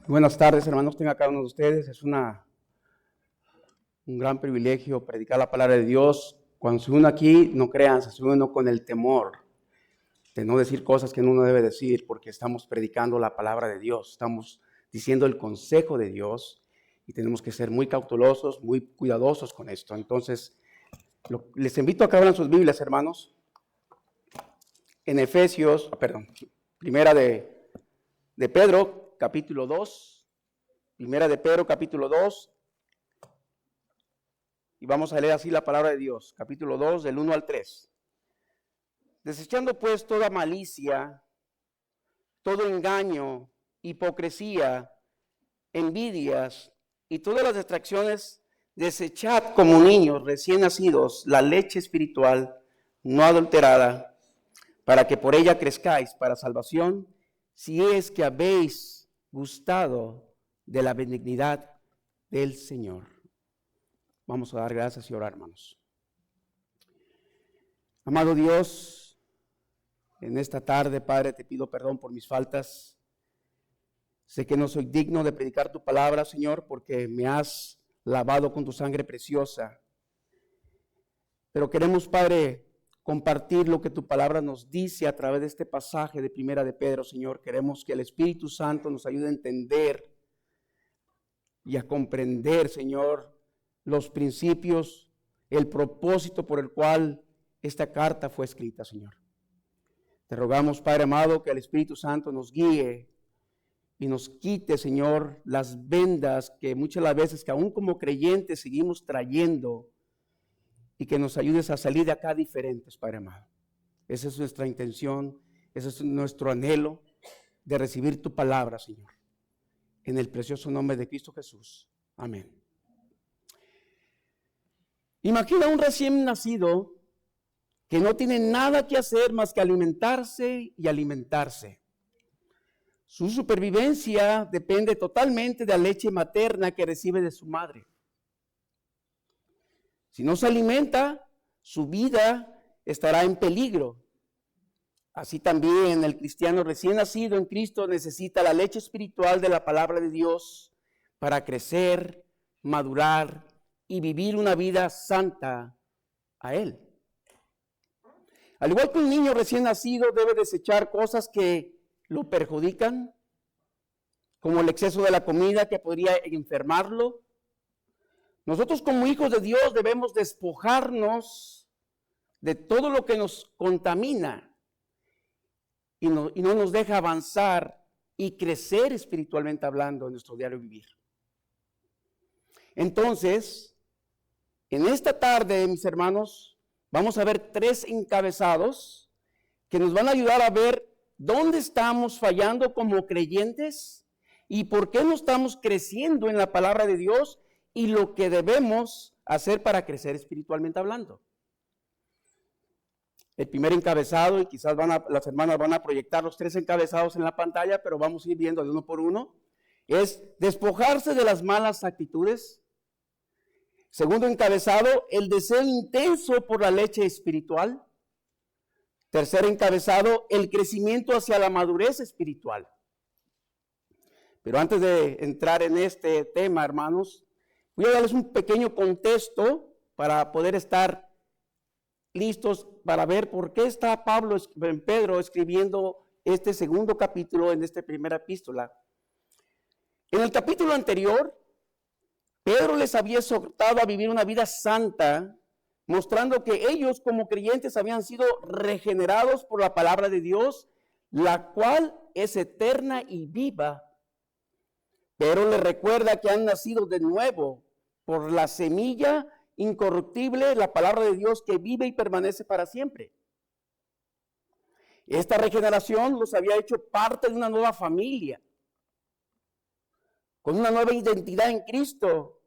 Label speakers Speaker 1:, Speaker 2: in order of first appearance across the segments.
Speaker 1: Buenas tardes, hermanos, tenga cada uno de ustedes. Es un gran privilegio predicar la palabra de Dios. Cuando se une aquí, no crean, se une con el temor de no decir cosas que uno no debe decir, porque estamos predicando la palabra de Dios, estamos diciendo el consejo de Dios y tenemos que ser muy cautelosos, muy cuidadosos con esto. Entonces, les invito a que abran sus Biblias, hermanos, en Primera de Pedro, capítulo 2, Primera de Pedro, capítulo 2, y vamos a leer así la palabra de Dios, capítulo 2, del 1 al 3. Desechando pues toda malicia, todo engaño, hipocresía, envidias y todas las distracciones, desechad como niños recién nacidos la leche espiritual no adulterada, para que por ella crezcáis para salvación, si es que habéis gustado de la benignidad del Señor. Vamos a dar gracias y orar, hermanos. Amado Dios, en esta tarde, Padre, te pido perdón por mis faltas. Sé que no soy digno de predicar tu palabra, Señor, porque me has lavado con tu sangre preciosa. Pero queremos, Padre, compartir lo que tu palabra nos dice a través de este pasaje de Primera de Pedro, Señor. Queremos que el Espíritu Santo nos ayude a entender y a comprender, Señor, los principios, el propósito por el cual esta carta fue escrita, Señor. Te rogamos, Padre amado, que el Espíritu Santo nos guíe y nos quite, Señor, las vendas que muchas de las veces que aún como creyentes seguimos trayendo, y que nos ayudes a salir de acá diferentes, Padre amado. Esa es nuestra intención, ese es nuestro anhelo de recibir tu palabra, Señor. En el precioso nombre de Cristo Jesús. Amén. Imagina un recién nacido que no tiene nada que hacer más que alimentarse y alimentarse. Su supervivencia depende totalmente de la leche materna que recibe de su madre. Si no se alimenta, su vida estará en peligro. Así también el cristiano recién nacido en Cristo necesita la leche espiritual de la palabra de Dios para crecer, madurar y vivir una vida santa a Él. Al igual que un niño recién nacido debe desechar cosas que lo perjudican, como el exceso de la comida que podría enfermarlo. Nosotros como hijos de Dios debemos despojarnos de todo lo que nos contamina y no nos deja avanzar y crecer espiritualmente hablando en nuestro diario vivir. Entonces, en esta tarde, mis hermanos, vamos a ver 3 encabezados que nos van a ayudar a ver dónde estamos fallando como creyentes y por qué no estamos creciendo en la palabra de Dios y lo que debemos hacer para crecer espiritualmente hablando. El primer encabezado, y quizás las hermanas van a proyectar los 3 encabezados en la pantalla, pero vamos a ir viendo de uno por uno, es despojarse de las malas actitudes. Segundo encabezado, el deseo intenso por la leche espiritual. Tercer encabezado, el crecimiento hacia la madurez espiritual. Pero antes de entrar en este tema, hermanos, voy a darles un pequeño contexto para poder estar listos para ver por qué está Pedro escribiendo este segundo capítulo en esta primera epístola. En el capítulo anterior, Pedro les había exhortado a vivir una vida santa, mostrando que ellos como creyentes habían sido regenerados por la palabra de Dios, la cual es eterna y viva. Pero les recuerda que han nacido de nuevo por la semilla incorruptible, la palabra de Dios que vive y permanece para siempre. Esta regeneración los había hecho parte de una nueva familia, con una nueva identidad en Cristo.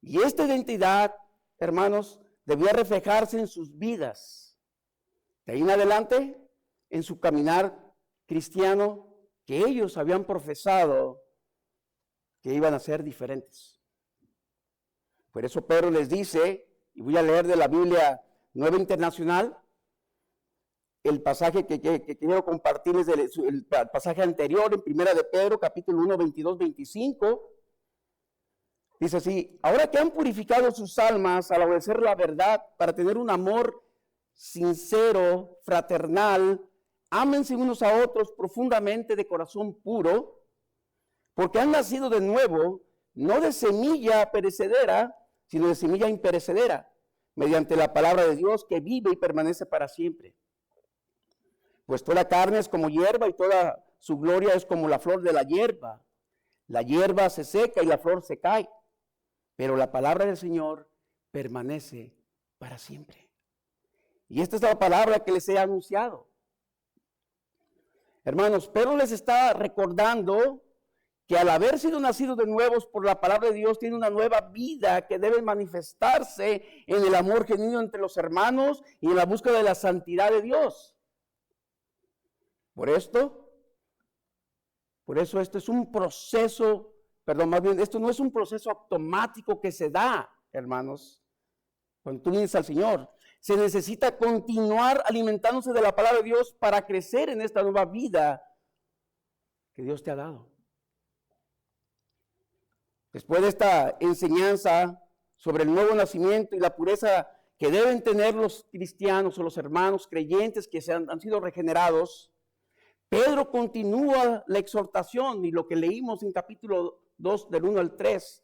Speaker 1: Y esta identidad, hermanos, debía reflejarse en sus vidas. De ahí en adelante, en su caminar cristiano, que ellos habían profesado que iban a ser diferentes. Por eso Pedro les dice, y voy a leer de la Biblia Nueva Internacional, el pasaje que quiero compartirles, el pasaje anterior en Primera de Pedro, capítulo 1, 22, 25. Dice así: ahora que han purificado sus almas al obedecer la verdad para tener un amor sincero, fraternal, ámense unos a otros profundamente de corazón puro, porque han nacido de nuevo, no de semilla perecedera, sino de semilla imperecedera, mediante la palabra de Dios que vive y permanece para siempre. Pues toda carne es como hierba y toda su gloria es como la flor de la hierba. La hierba se seca y la flor se cae, pero la palabra del Señor permanece para siempre. Y esta es la palabra que les he anunciado. Hermanos, Pedro les está recordando que al haber sido nacidos de nuevos por la palabra de Dios, tiene una nueva vida que debe manifestarse en el amor genuino entre los hermanos y en la búsqueda de la santidad de Dios. Por eso esto es un proceso, esto no es un proceso automático que se da, hermanos, cuando tú vienes al Señor. Se necesita continuar alimentándose de la palabra de Dios para crecer en esta nueva vida que Dios te ha dado. Después de esta enseñanza sobre el nuevo nacimiento y la pureza que deben tener los cristianos o los hermanos creyentes que han sido regenerados, Pedro continúa la exhortación y lo que leímos en capítulo 2 del 1 al 3,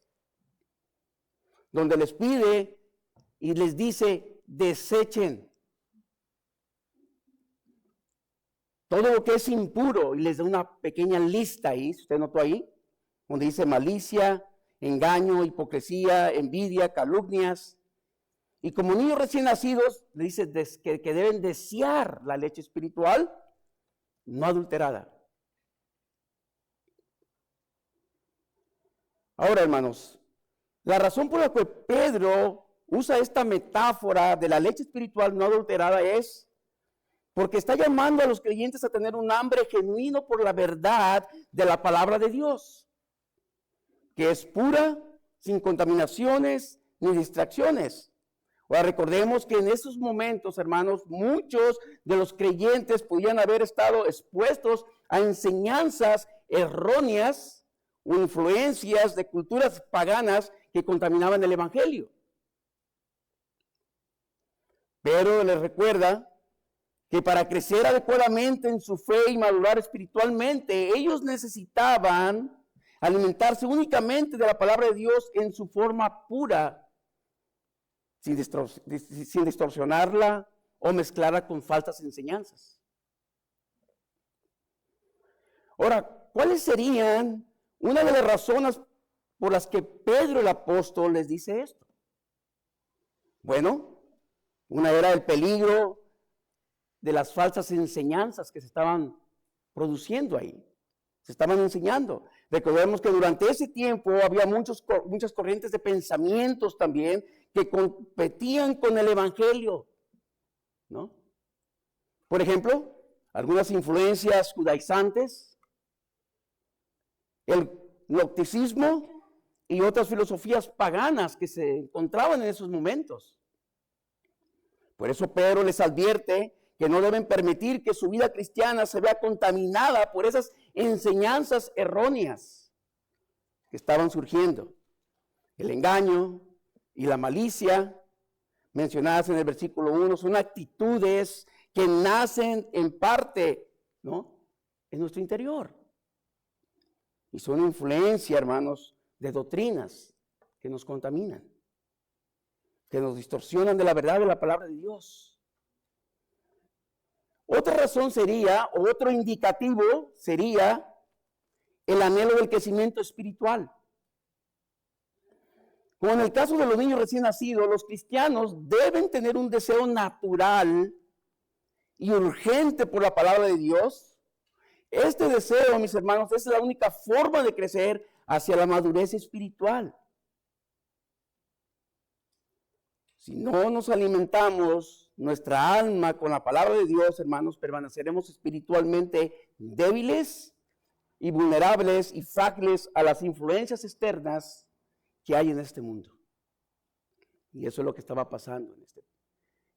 Speaker 1: donde les pide y les dice: desechen todo lo que es impuro, y les da una pequeña lista ahí, si usted notó ahí, donde dice malicia, engaño, hipocresía, envidia, calumnias. Y como niños recién nacidos, le dice que deben desear la leche espiritual no adulterada. Ahora, hermanos, la razón por la que Pedro usa esta metáfora de la leche espiritual no adulterada es porque está llamando a los creyentes a tener un hambre genuino por la verdad de la palabra de Dios, que es pura, sin contaminaciones ni distracciones. Ahora recordemos que en esos momentos, hermanos, muchos de los creyentes podían haber estado expuestos a enseñanzas erróneas o influencias de culturas paganas que contaminaban el evangelio. Pero les recuerda que para crecer adecuadamente en su fe y madurar espiritualmente, ellos necesitaban alimentarse únicamente de la palabra de Dios en su forma pura, sin distorsionarla o mezclarla con falsas enseñanzas. Ahora, ¿cuáles serían una de las razones por las que Pedro el apóstol les dice esto? Bueno, una era el peligro de las falsas enseñanzas que se estaban produciendo ahí. Se estaban enseñando. Recordemos que durante ese tiempo había muchas corrientes de pensamientos también que competían con el evangelio, ¿no? Por ejemplo, algunas influencias judaizantes, el gnosticismo y otras filosofías paganas que se encontraban en esos momentos. Por eso Pedro les advierte que no deben permitir que su vida cristiana se vea contaminada por esas enseñanzas erróneas que estaban surgiendo. El engaño y la malicia, mencionadas en el versículo 1, son actitudes que nacen en parte, ¿no?, en nuestro interior. Y son influencia, hermanos, de doctrinas que nos contaminan, que nos distorsionan de la verdad de la palabra de Dios. Otra razón sería, o otro indicativo sería el anhelo del crecimiento espiritual. Como en el caso de los niños recién nacidos, los cristianos deben tener un deseo natural y urgente por la palabra de Dios. Este deseo, mis hermanos, es la única forma de crecer hacia la madurez espiritual. Si no nos alimentamos nuestra alma con la palabra de Dios, hermanos, permaneceremos espiritualmente débiles y vulnerables y frágiles a las influencias externas que hay en este mundo. Y eso es lo que estaba pasando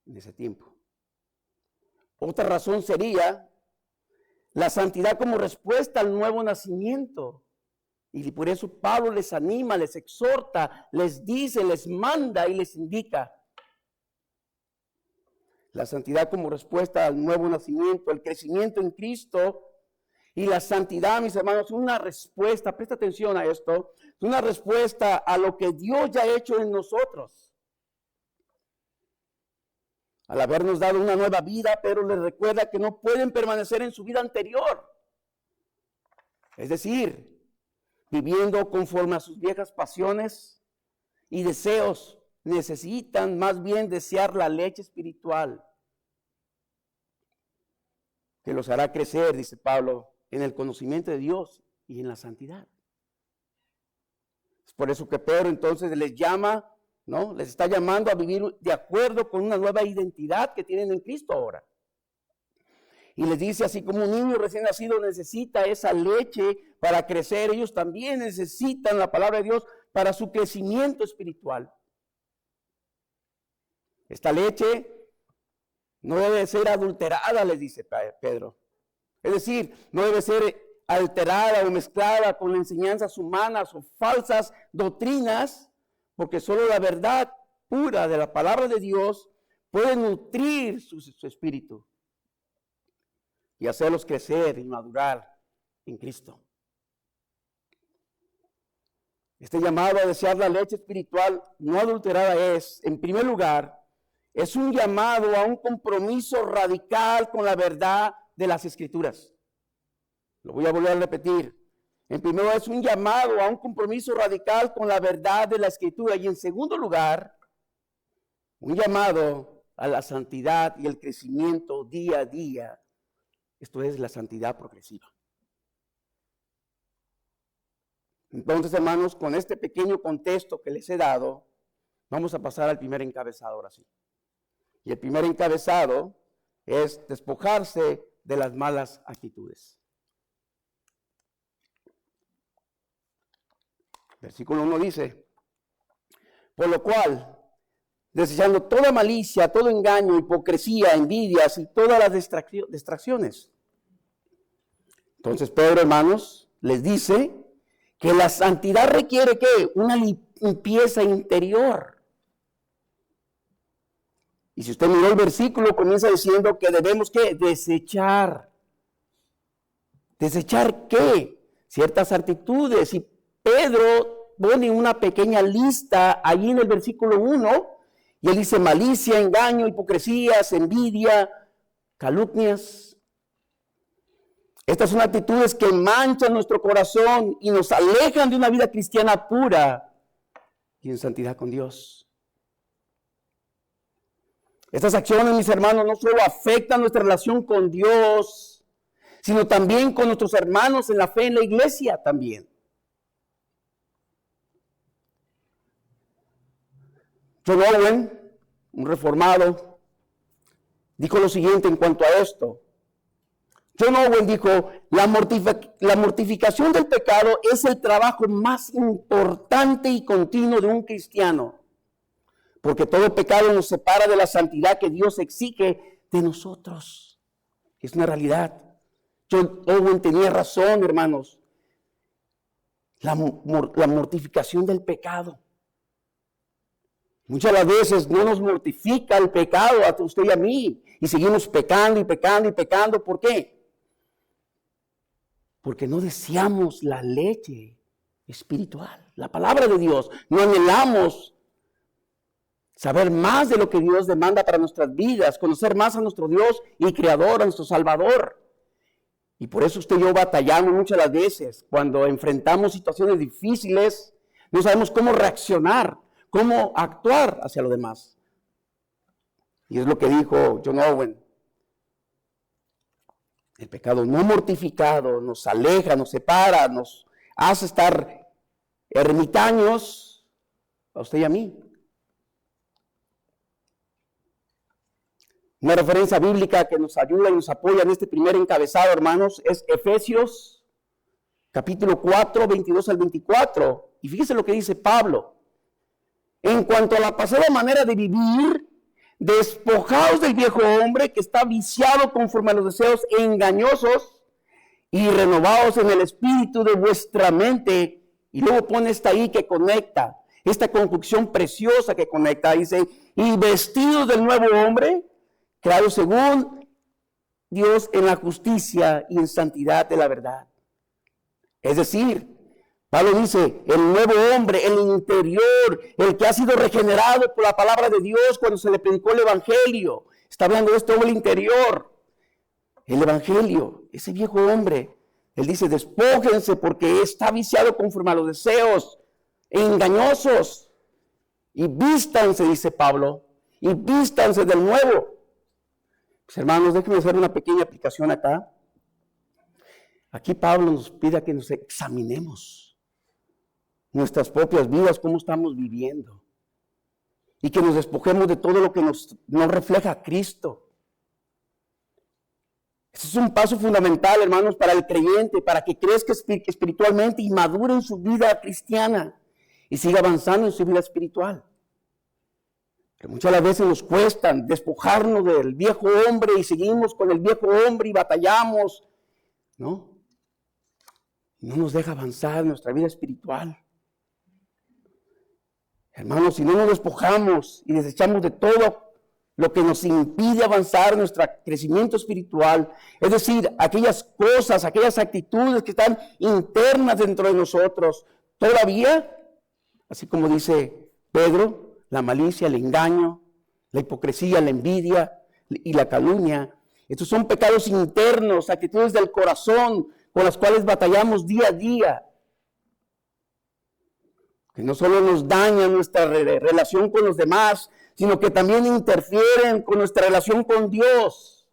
Speaker 1: en ese tiempo. Otra razón sería la santidad como respuesta al nuevo nacimiento. Y por eso Pablo les anima, les exhorta, les dice, les manda y les indica. La santidad como respuesta al nuevo nacimiento, el crecimiento en Cristo. Y la santidad, mis hermanos, es una respuesta, presta atención a esto, es una respuesta a lo que Dios ya ha hecho en nosotros. Al habernos dado una nueva vida, pero les recuerda que no pueden permanecer en su vida anterior. Es decir, viviendo conforme a sus viejas pasiones y deseos, necesitan más bien desear la leche espiritual que los hará crecer, dice Pablo, en el conocimiento de Dios y en la santidad. Es por eso que Pedro entonces les llama, ¿no? Les está llamando a vivir de acuerdo con una nueva identidad que tienen en Cristo ahora. Y les dice, así como un niño recién nacido necesita esa leche para crecer, ellos también necesitan la palabra de Dios para su crecimiento espiritual. Esta leche no debe ser adulterada, les dice Pedro. Es decir, no debe ser alterada o mezclada con enseñanzas humanas o falsas doctrinas, porque solo la verdad pura de la palabra de Dios puede nutrir su espíritu y hacerlos crecer y madurar en Cristo. Este llamado a desear la leche espiritual no adulterada en primer lugar, es un llamado a un compromiso radical con la verdad de las Escrituras. Lo voy a volver a repetir. En primer lugar, es un llamado a un compromiso radical con la verdad de la Escritura. Y en segundo lugar, un llamado a la santidad y el crecimiento día a día. Esto es la santidad progresiva. Entonces, hermanos, con este pequeño contexto que les he dado, vamos a pasar al primer encabezado ahora sí. Y el primer encabezado es despojarse de las malas actitudes. Versículo 1 dice, por lo cual, desechando toda malicia, todo engaño, hipocresía, envidias y todas las distracciones. Entonces Pedro, hermanos, les dice que la santidad requiere ¿qué? Una limpieza interior. Y si usted miró el versículo, comienza diciendo que debemos ¿qué? Desechar. ¿Desechar qué? Ciertas actitudes. Y Pedro pone una pequeña lista allí en el versículo 1, y él dice malicia, engaño, hipocresías, envidia, calumnias. Estas son actitudes que manchan nuestro corazón y nos alejan de una vida cristiana pura y en santidad con Dios. Estas acciones, mis hermanos, no solo afectan nuestra relación con Dios, sino también con nuestros hermanos en la fe en la iglesia también. John Owen, un reformado, dijo lo siguiente en cuanto a esto. John Owen dijo, la mortificación del pecado es el trabajo más importante y continuo de un cristiano, porque todo pecado nos separa de la santidad que Dios exige de nosotros. Es una realidad. John Owen tenía razón, hermanos. La mortificación del pecado. Muchas de las veces no nos mortifica el pecado a usted y a mí. Y seguimos pecando y pecando y pecando. ¿Por qué? Porque no deseamos la leche espiritual, la palabra de Dios. No anhelamos saber más de lo que Dios demanda para nuestras vidas, conocer más a nuestro Dios y Creador, a nuestro Salvador. Y por eso usted y yo batallamos muchas de las veces. Cuando enfrentamos situaciones difíciles, no sabemos cómo reaccionar, cómo actuar hacia los demás. Y es lo que dijo John Owen. El pecado no mortificado nos aleja, nos separa, nos hace estar ermitaños a usted y a mí. Una referencia bíblica que nos ayuda y nos apoya en este primer encabezado, hermanos, es Efesios, capítulo 4, 22 al 24. Y fíjese lo que dice Pablo. En cuanto a la pasada manera de vivir, despojaos del viejo hombre que está viciado conforme a los deseos engañosos y renovaos en el espíritu de vuestra mente. Y luego pone esta ahí que conecta, esta conjunción preciosa que conecta, dice, y vestidos del nuevo hombre, creado según Dios en la justicia y en santidad de la verdad. Es decir, Pablo dice, el nuevo hombre, el interior, el que ha sido regenerado por la palabra de Dios cuando se le predicó el evangelio. Está hablando de este hombre interior. El evangelio, ese viejo hombre, él dice, despójense porque está viciado conforme a los deseos engañosos. Y vístanse, dice Pablo, y vístanse del nuevo. Pues hermanos, déjenme hacer una pequeña aplicación acá. Aquí Pablo nos pide que nos examinemos nuestras propias vidas, cómo estamos viviendo. Y que nos despojemos de todo lo que nos refleja a Cristo. Ese es un paso fundamental, hermanos, para el creyente, para que crezca espiritualmente y madure en su vida cristiana y siga avanzando en su vida espiritual. Pero muchas de las veces nos cuesta despojarnos del viejo hombre y seguimos con el viejo hombre y batallamos, ¿no? No nos deja avanzar en nuestra vida espiritual. Hermanos, si no nos despojamos y desechamos de todo lo que nos impide avanzar en nuestro crecimiento espiritual, es decir, aquellas cosas, aquellas actitudes que están internas dentro de nosotros, todavía, así como dice Pedro, la malicia, el engaño, la hipocresía, la envidia y la calumnia, estos son pecados internos, actitudes del corazón con las cuales batallamos día a día, que no solo nos dañan nuestra relación con los demás, sino que también interfieren con nuestra relación con Dios.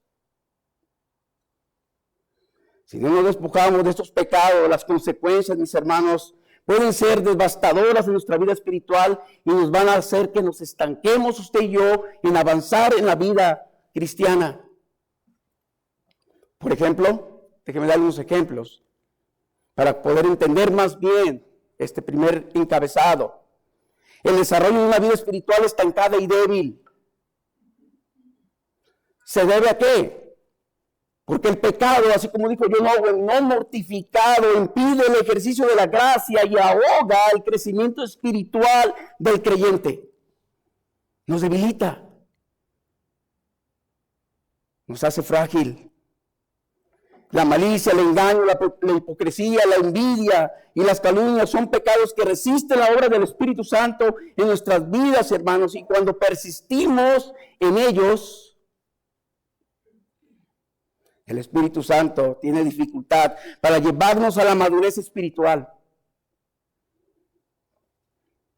Speaker 1: Si no nos despojamos de estos pecados, las consecuencias, mis hermanos, pueden ser devastadoras en nuestra vida espiritual y nos van a hacer que nos estanquemos usted y yo en avanzar en la vida cristiana. Por ejemplo, déjenme dar unos ejemplos para poder entender más bien este primer encabezado. El desarrollo de una vida espiritual estancada y débil. ¿Se debe a qué? Porque el pecado, así como dijo John Owen, no mortificado, impide el ejercicio de la gracia y ahoga el crecimiento espiritual del creyente. Nos debilita. Nos hace frágil. La malicia, el engaño, la hipocresía, la envidia y las calumnias son pecados que resisten la obra del Espíritu Santo en nuestras vidas, hermanos. Y cuando persistimos en ellos, el Espíritu Santo tiene dificultad para llevarnos a la madurez espiritual.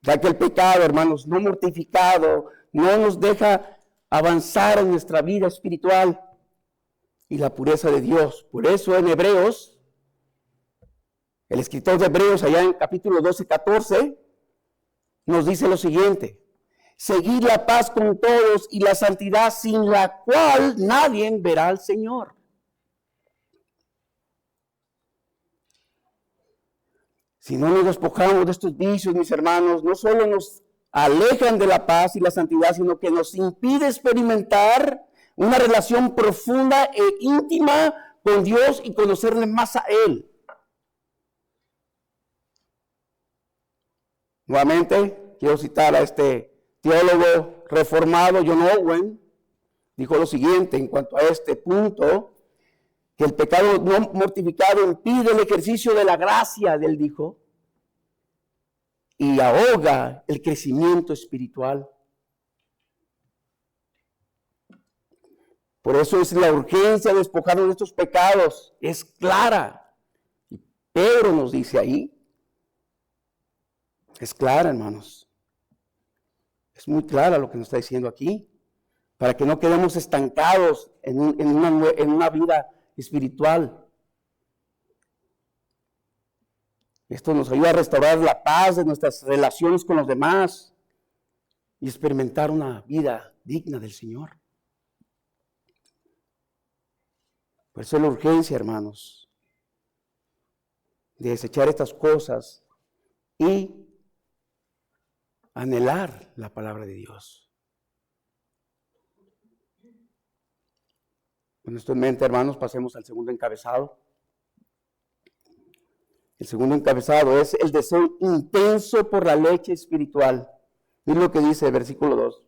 Speaker 1: Ya que el pecado, hermanos, no mortificado, no nos deja avanzar en nuestra vida espiritual y la pureza de Dios. Por eso en Hebreos, el escritor de Hebreos, allá en capítulo 12, 14, nos dice lo siguiente: seguid la paz con todos y la santidad, sin la cual nadie verá al Señor. Si no nos despojamos de estos vicios, mis hermanos, no solo nos alejan de la paz y la santidad, sino que nos impide experimentar una relación profunda e íntima con Dios y conocerle más a Él. Nuevamente, quiero citar a este teólogo reformado, John Owen. Dijo lo siguiente en cuanto a este punto, que el pecado no mortificado impide el ejercicio de la gracia, él dijo, y ahoga el crecimiento espiritual. Por eso es la urgencia de despojarnos de estos pecados. Es clara. Y Pedro nos dice ahí. Es clara, hermanos. Es muy clara lo que nos está diciendo aquí. Para que no quedemos estancados en una vida espiritual. Esto nos ayuda a restaurar la paz de nuestras relaciones con los demás y experimentar una vida digna del Señor. Por eso es la urgencia, hermanos, de desechar estas cosas y anhelar la palabra de Dios. Con esto en mente, hermanos, pasemos al segundo encabezado. El segundo encabezado es el deseo intenso por la leche espiritual. Miren lo que dice el versículo 2.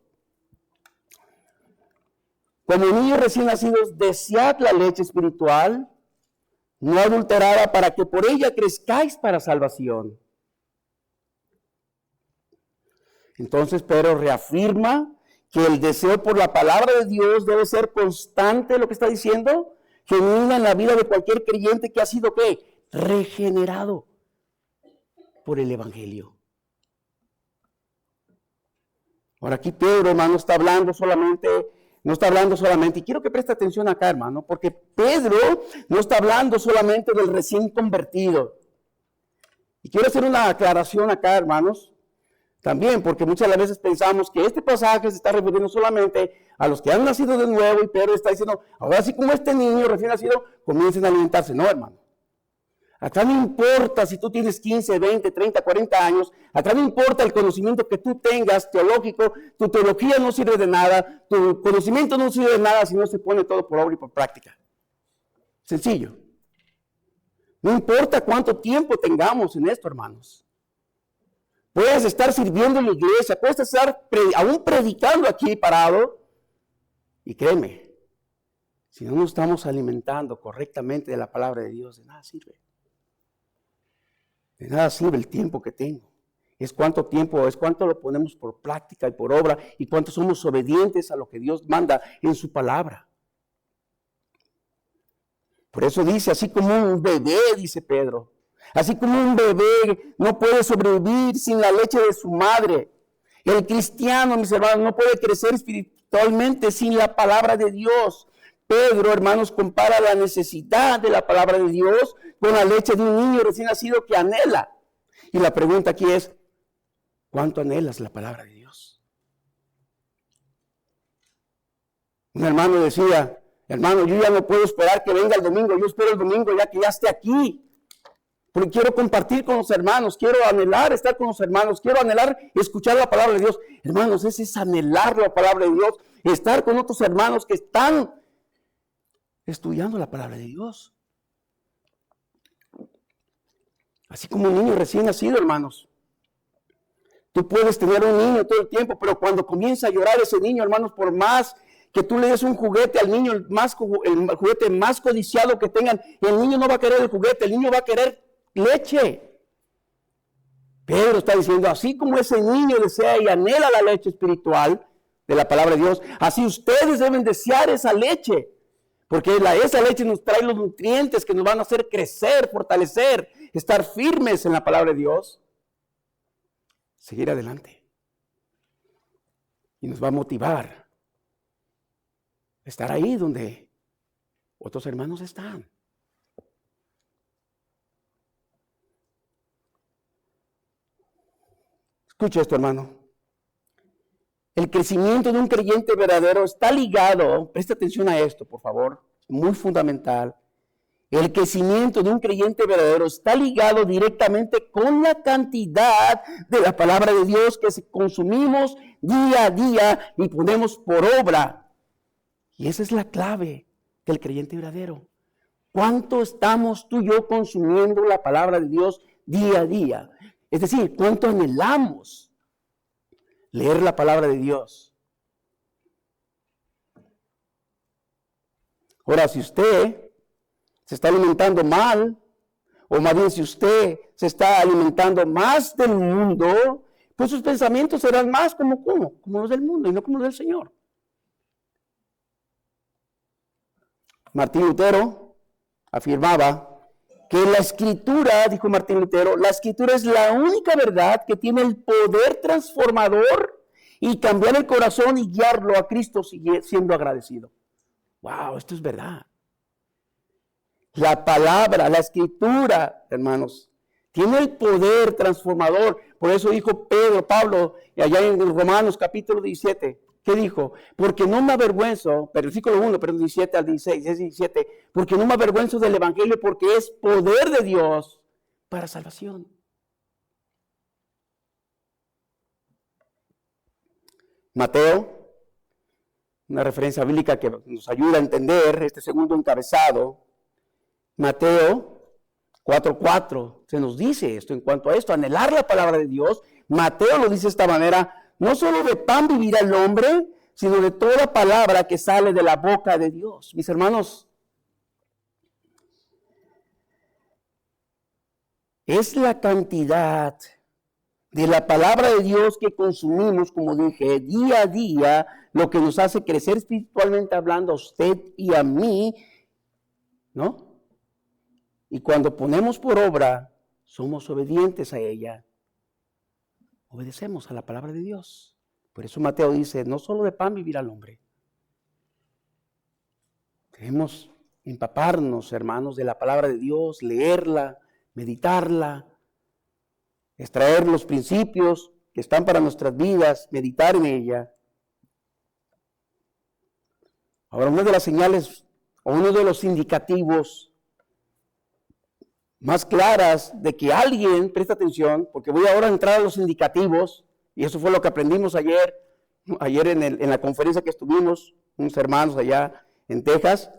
Speaker 1: Como niños recién nacidos, desead la leche espiritual, no adulterada, para que por ella crezcáis para salvación. Entonces Pedro reafirma que el deseo por la palabra de Dios debe ser constante, lo que está diciendo, genuina en la vida de cualquier creyente que ha sido, ¿qué? Regenerado por el Evangelio. Ahora aquí Pedro, hermano, no está hablando solamente, y quiero que preste atención acá, hermano, porque Pedro no está hablando solamente del recién convertido. Y quiero hacer una aclaración acá, hermanos, también, porque muchas veces pensamos que este pasaje se está refiriendo solamente a los que han nacido de nuevo, y Pedro está diciendo, ahora sí como este niño recién nacido, comiencen a alimentarse. No, hermano. Acá no importa si tú tienes 15, 20, 30, 40 años, acá no importa el conocimiento que tú tengas teológico, tu teología no sirve de nada, tu conocimiento no sirve de nada si no se pone todo por obra y por práctica. Sencillo. No importa cuánto tiempo tengamos en esto, hermanos. Puedes estar sirviendo en la iglesia, puedes estar aún predicando aquí parado, y créeme, si no nos estamos alimentando correctamente de la palabra de Dios, de nada sirve. De nada sirve el tiempo que tengo. Es cuánto tiempo, es cuánto lo ponemos por práctica y por obra y cuánto somos obedientes a lo que Dios manda en su palabra. Por eso dice, así como un bebé, dice Pedro, así como un bebé no puede sobrevivir sin la leche de su madre. El cristiano, mis hermanos, no puede crecer espiritualmente sin la palabra de Dios. Pedro, hermanos, compara la necesidad de la palabra de Dios con la leche de un niño recién nacido que anhela. Y la pregunta aquí es, ¿cuánto anhelas la palabra de Dios? Un hermano decía, hermano, yo ya no puedo esperar que venga el domingo, yo espero el domingo ya que ya esté aquí. Porque quiero compartir con los hermanos, quiero anhelar estar con los hermanos, quiero anhelar escuchar la palabra de Dios. Hermanos, ese es anhelar la palabra de Dios, estar con otros hermanos que están estudiando la palabra de Dios. Así como un niño recién nacido, hermanos. Tú puedes tener un niño todo el tiempo, pero cuando comienza a llorar ese niño, hermanos, por más que tú le des un juguete al niño, el juguete más codiciado que tengan, el niño no va a querer el juguete, el niño va a querer leche. Pedro está diciendo, así como ese niño desea y anhela la leche espiritual de la palabra de Dios, así ustedes deben desear esa leche. Porque esa leche nos trae los nutrientes que nos van a hacer crecer, fortalecer, estar firmes en la palabra de Dios. Seguir adelante. Y nos va a motivar a estar ahí donde otros hermanos están. Escucha esto, hermano. El crecimiento de un creyente verdadero está ligado, presta atención a esto, por favor, muy fundamental. El crecimiento de un creyente verdadero está ligado directamente con la cantidad de la palabra de Dios que consumimos día a día y ponemos por obra. Y esa es la clave del creyente verdadero. ¿Cuánto estamos tú y yo consumiendo la palabra de Dios día a día? Es decir, ¿cuánto anhelamos leer la palabra de Dios? Ahora, si usted se está alimentando mal, o más bien si usted se está alimentando más del mundo, pues sus pensamientos serán más como los del mundo y no como los del Señor. Martín Lutero afirmaba que la Escritura, dijo Martín Lutero, la Escritura es la única verdad que tiene el poder transformador y cambiar el corazón y guiarlo a Cristo siendo agradecido. Wow, esto es verdad. La palabra, la Escritura, hermanos, tiene el poder transformador. Por eso dijo Pablo, allá en Romanos capítulo 17, ¿qué dijo? Porque no me avergüenzo, versículo 1, pero 17 al 16, es 17, porque no me avergüenzo del Evangelio, porque es poder de Dios para salvación. Mateo una referencia bíblica que nos ayuda a entender este segundo encabezado. Mateo 4:4 se nos dice esto en cuanto a esto, anhelar la palabra de Dios. Mateo lo dice de esta manera: no solo de pan vivirá el hombre, sino de toda palabra que sale de la boca de Dios. Mis hermanos, es la cantidad de la palabra de Dios que consumimos, como dije, día a día, lo que nos hace crecer espiritualmente hablando a usted y a mí, ¿no? Y cuando ponemos por obra, somos obedientes a ella. Obedecemos a la palabra de Dios. Por eso Mateo dice, no solo de pan vivirá el hombre. Debemos empaparnos, hermanos, de la palabra de Dios, leerla, meditarla, extraer los principios que están para nuestras vidas, meditar en ella. Ahora, una de las señales o uno de los indicativos más claras de que alguien, presta atención, porque voy ahora a entrar a los indicativos, y eso fue lo que aprendimos ayer en la conferencia que estuvimos, unos hermanos allá en Texas.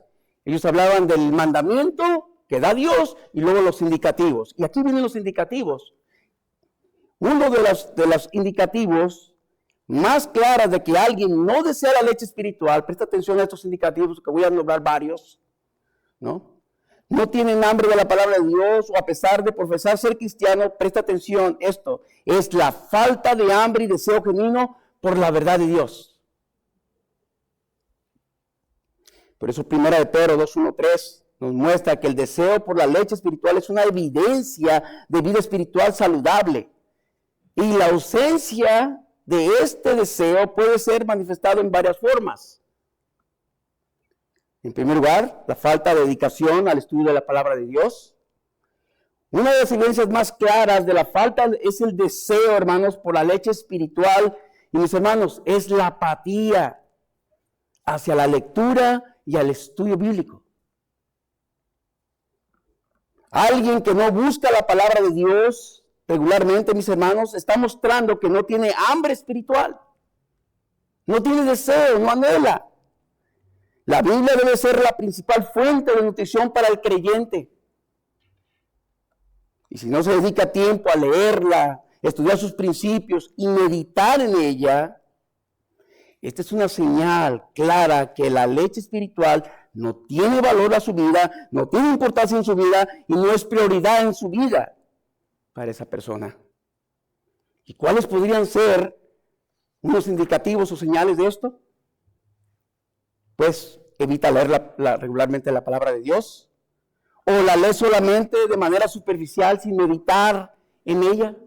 Speaker 1: Ellos hablaban del mandamiento que da Dios y luego los indicativos. Y aquí vienen los indicativos. Uno de los indicativos más claros de que alguien no desea la leche espiritual, presta atención a estos indicativos, que voy a nombrar varios, ¿no? No tienen hambre de la palabra de Dios, o a pesar de profesar ser cristiano, presta atención, esto es la falta de hambre y deseo genuino por la verdad de Dios. Por eso 1 Pedro 2:1-3 nos muestra que el deseo por la leche espiritual es una evidencia de vida espiritual saludable. Y la ausencia de este deseo puede ser manifestado en varias formas. En primer lugar, la falta de dedicación al estudio de la palabra de Dios. Una de las evidencias más claras de la falta es el deseo, hermanos, por la leche espiritual. Y mis hermanos, es la apatía hacia la lectura y al estudio bíblico. Alguien que no busca la palabra de Dios regularmente, mis hermanos, está mostrando que no tiene hambre espiritual. No tiene deseo, no anhela. La Biblia debe ser la principal fuente de nutrición para el creyente. Y si no se dedica tiempo a leerla, estudiar sus principios y meditar en ella, esta es una señal clara que la leche espiritual no tiene valor a su vida, no tiene importancia en su vida y no es prioridad en su vida para esa persona. ¿Y cuáles podrían ser unos indicativos o señales de esto? Pues evita leer regularmente la palabra de Dios, o la lee solamente de manera superficial sin meditar en ella.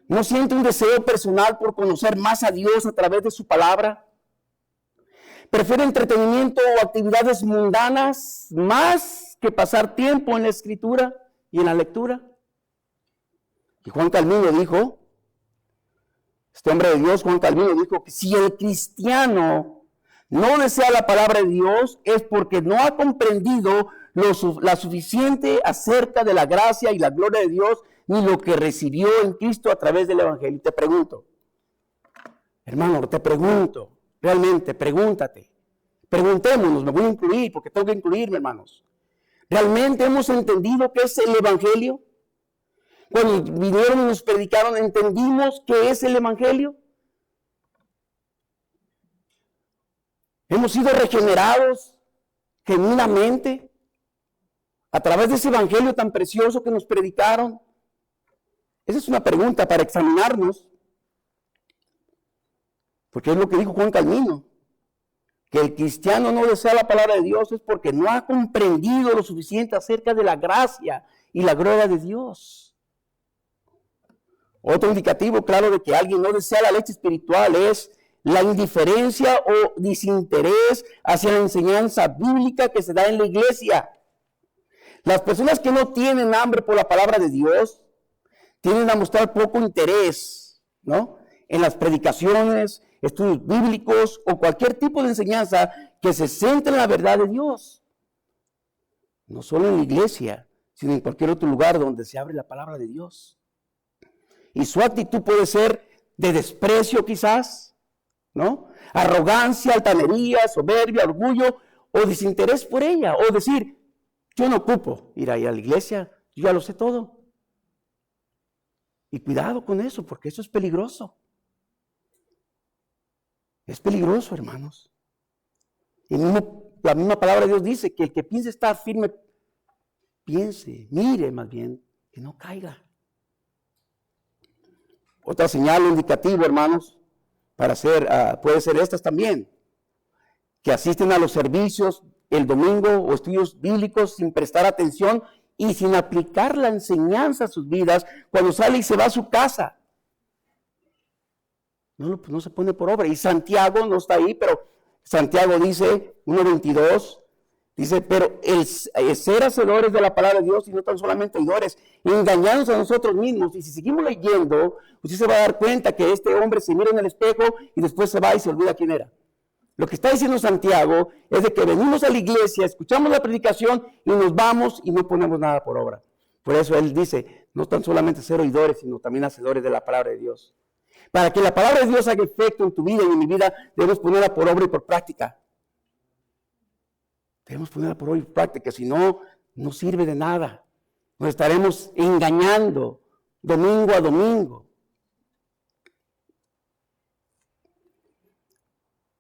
Speaker 1: No siente un deseo personal por conocer más a Dios a través de su palabra. Prefiere entretenimiento o actividades mundanas más que pasar tiempo en la escritura y en la lectura. Y Juan Calvino dijo, este hombre de Dios, Juan Calvino, dijo que si el cristiano no desea la palabra de Dios es porque no ha comprendido la suficiente acerca de la gracia y la gloria de Dios, ni lo que recibió en Cristo a través del Evangelio. Y te pregunto, hermano, te pregunto, realmente, pregúntate, preguntémonos, me voy a incluir porque tengo que incluirme, hermanos. ¿Realmente hemos entendido qué es el Evangelio? Cuando vinieron y nos predicaron, ¿entendimos qué es el Evangelio? ¿Hemos sido regenerados genuinamente a través de ese Evangelio tan precioso que nos predicaron? Esa es una pregunta para examinarnos, porque es lo que dijo Juan Calvino, que el cristiano no desea la palabra de Dios es porque no ha comprendido lo suficiente acerca de la gracia y la gloria de Dios. Otro indicativo claro de que alguien no desea la leche espiritual es la indiferencia o desinterés hacia la enseñanza bíblica que se da en la iglesia. Las personas que no tienen hambre por la palabra de Dios tienden a mostrar poco interés, ¿no?, en las predicaciones, estudios bíblicos o cualquier tipo de enseñanza que se centre en la verdad de Dios. No solo en la iglesia, sino en cualquier otro lugar donde se abre la palabra de Dios. Y su actitud puede ser de desprecio quizás, ¿no? Arrogancia, altanería, soberbia, orgullo o desinterés por ella. O decir, yo no ocupo ir ahí a la iglesia, yo ya lo sé todo. Y cuidado con eso, porque eso es peligroso. Es peligroso, hermanos. Y la misma palabra de Dios dice que el que piense estar firme, piense, mire más bien, que no caiga. Otra señal indicativa, hermanos, puede ser estas también, que asisten a los servicios el domingo o estudios bíblicos sin prestar atención y sin aplicar la enseñanza a sus vidas cuando sale y se va a su casa. No se pone por obra. Y Santiago no está ahí, pero Santiago dice, 1:22, dice, pero el ser hacedores de la palabra de Dios y no tan solamente oidores, engañarnos a nosotros mismos. Y si seguimos leyendo, usted se va a dar cuenta que este hombre se mira en el espejo y después se va y se olvida quién era. Lo que está diciendo Santiago es de que venimos a la iglesia, escuchamos la predicación y nos vamos y no ponemos nada por obra. Por eso él dice, no tan solamente ser oidores, sino también hacedores de la palabra de Dios. Para que la palabra de Dios haga efecto en tu vida y en mi vida, debemos ponerla por obra y por práctica. Debemos ponerla por obra y por práctica, si no, no sirve de nada. Nos estaremos engañando domingo a domingo.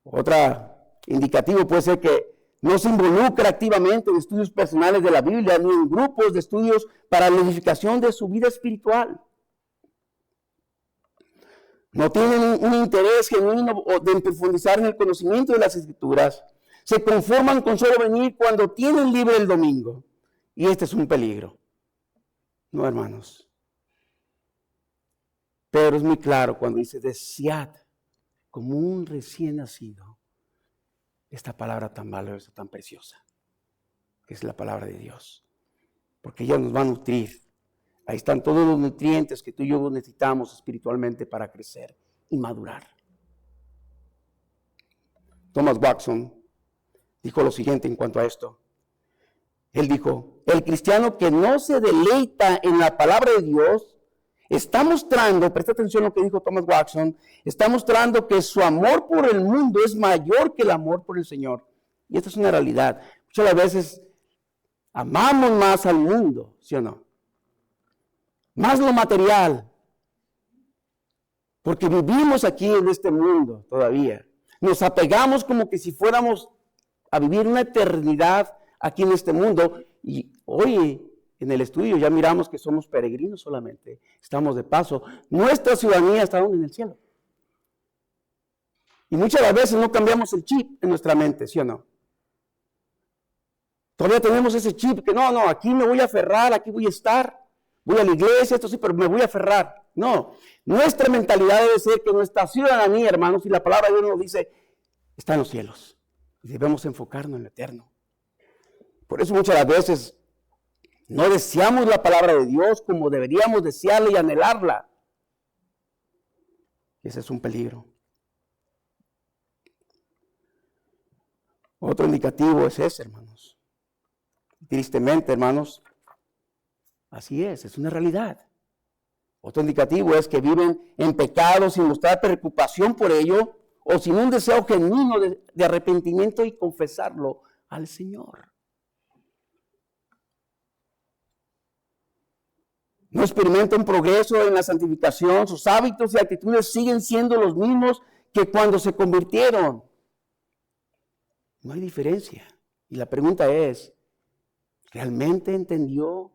Speaker 1: Otra indicativo puede ser que no se involucra activamente en estudios personales de la Biblia ni en grupos de estudios para la edificación de su vida espiritual. No tienen un interés genuino de profundizar en el conocimiento de las Escrituras. Se conforman con solo venir cuando tienen libre el domingo. Y este es un peligro. No, hermanos. Pedro es muy claro cuando dice, desead como un recién nacido esta palabra tan valiosa, tan preciosa, que es la palabra de Dios. Porque ella nos va a nutrir. Ahí están todos los nutrientes que tú y yo necesitamos espiritualmente para crecer y madurar. Thomas Watson dijo lo siguiente en cuanto a esto. Él dijo, el cristiano que no se deleita en la palabra de Dios está mostrando, presta atención a lo que dijo Thomas Watson, está mostrando que su amor por el mundo es mayor que el amor por el Señor. Y esta es una realidad. Muchas veces amamos más al mundo, ¿sí o no? Más lo material. Porque vivimos aquí en este mundo todavía. Nos apegamos como que si fuéramos a vivir una eternidad aquí en este mundo. Y hoy en el estudio ya miramos que somos peregrinos solamente. Estamos de paso. Nuestra ciudadanía está aún en el cielo. Y muchas veces no cambiamos el chip en nuestra mente, ¿sí o no? Todavía tenemos ese chip que no, aquí me voy a aferrar, aquí voy a estar. Voy a la iglesia, esto sí, pero me voy a aferrar. No, nuestra mentalidad debe ser que nuestra ciudadanía, hermanos, y la palabra de Dios nos dice, está en los cielos. Y debemos enfocarnos en lo eterno. Por eso muchas veces no deseamos la palabra de Dios como deberíamos desearla y anhelarla. Ese es un peligro. Otro indicativo es ese, hermanos. Tristemente, hermanos, así es una realidad. Otro indicativo es que viven en pecado sin mostrar preocupación por ello o sin un deseo genuino de arrepentimiento y confesarlo al Señor. No experimentan progreso en la santificación, sus hábitos y actitudes siguen siendo los mismos que cuando se convirtieron. No hay diferencia. Y la pregunta es, ¿realmente entendió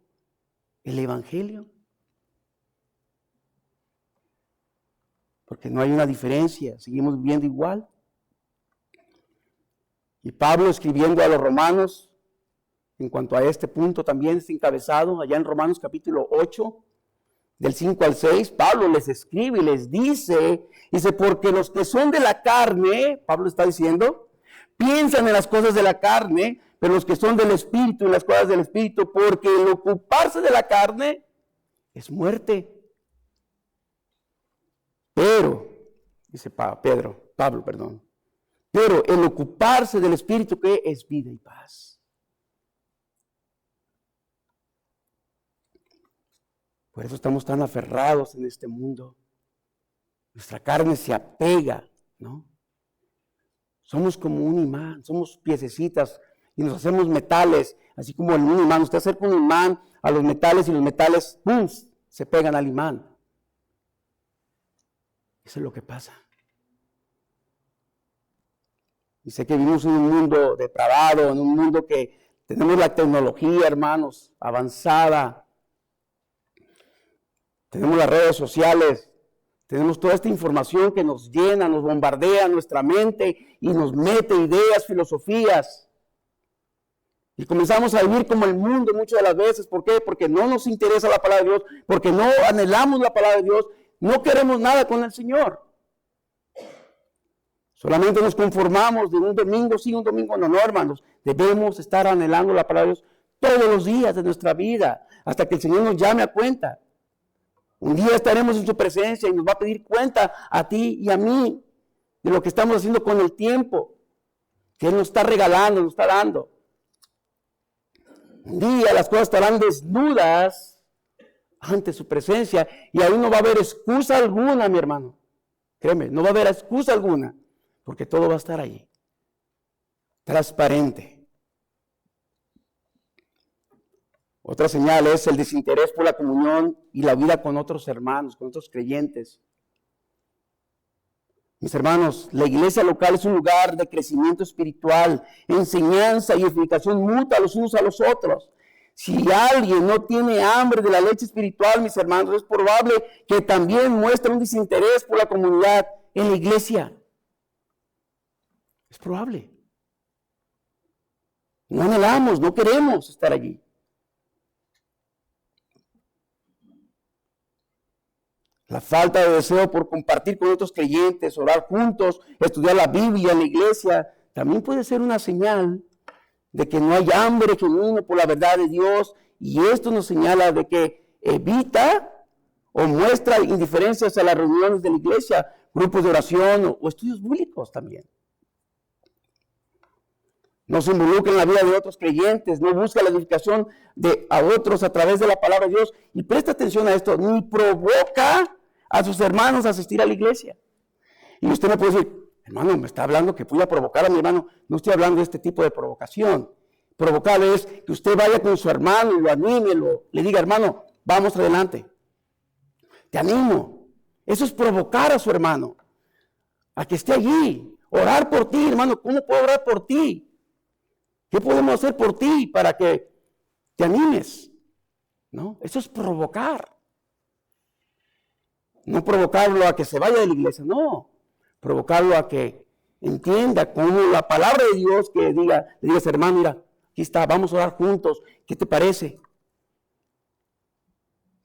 Speaker 1: el Evangelio? Porque no hay una diferencia, seguimos viviendo igual. Y Pablo, escribiendo a los romanos, en cuanto a este punto también está encabezado, allá en Romanos capítulo 8, del 5 al 6, Pablo les escribe y les dice, porque los que son de la carne, Pablo está diciendo, piensan en las cosas de la carne, pero los que son del Espíritu, en las cosas del Espíritu, porque el ocuparse de la carne es muerte. Pero, dice Pablo, pero el ocuparse del Espíritu, ¿qué? Es vida y paz. Por eso estamos tan aferrados en este mundo. Nuestra carne se apega, ¿no? Somos como un imán, somos piececitas y nos hacemos metales, así como un imán. Usted acerca un imán a los metales y los metales, ¡pum!, se pegan al imán. Eso es lo que pasa. Y sé que vivimos en un mundo depravado, en un mundo que tenemos la tecnología, hermanos, avanzada. Tenemos las redes sociales, tenemos toda esta información que nos llena, nos bombardea nuestra mente y nos mete ideas, filosofías. Y comenzamos a vivir como el mundo muchas de las veces. ¿Por qué? Porque no nos interesa la palabra de Dios, porque no anhelamos la palabra de Dios, no queremos nada con el Señor. Solamente nos conformamos de un domingo sí, un domingo no, hermanos. Debemos estar anhelando la palabra de Dios todos los días de nuestra vida, hasta que el Señor nos llame a cuenta. Un día estaremos en su presencia y nos va a pedir cuenta a ti y a mí de lo que estamos haciendo con el tiempo que Él nos está regalando, nos está dando. Un día las cosas estarán desnudas ante su presencia y ahí no va a haber excusa alguna, mi hermano. Créeme, no va a haber excusa alguna, porque todo va a estar ahí, transparente. Otra señal es el desinterés por la comunión y la vida con otros hermanos, con otros creyentes. Mis hermanos, la iglesia local es un lugar de crecimiento espiritual, enseñanza y edificación mutua los unos a los otros. Si alguien no tiene hambre de la leche espiritual, mis hermanos, es probable que también muestre un desinterés por la comunidad en la iglesia. Es probable. No anhelamos, no queremos estar allí. La falta de deseo por compartir con otros creyentes, orar juntos, estudiar la Biblia en la iglesia, también puede ser una señal de que no hay hambre genuino por la verdad de Dios. Y esto nos señala de que evita o muestra indiferencias a las reuniones de la iglesia, grupos de oración o estudios bíblicos también. No se involucra en la vida de otros creyentes, no busca la edificación a otros a través de la palabra de Dios. Y presta atención a esto, ni provoca a sus hermanos a asistir a la iglesia. Y usted me puede decir, hermano, me está hablando que voy a provocar a mi hermano. No estoy hablando de este tipo de provocación. Provocar es que usted vaya con su hermano, lo anime, le diga, hermano, vamos adelante. Te animo. Eso es provocar a su hermano, a que esté allí. Orar por ti, hermano. ¿Cómo puedo orar por ti? ¿Qué podemos hacer por ti para que te animes? ¿No? Eso es provocar. No provocarlo a que se vaya de la iglesia, no. Provocarlo a que entienda como la palabra de Dios que le digas, hermano, mira, aquí está, vamos a orar juntos. ¿Qué te parece?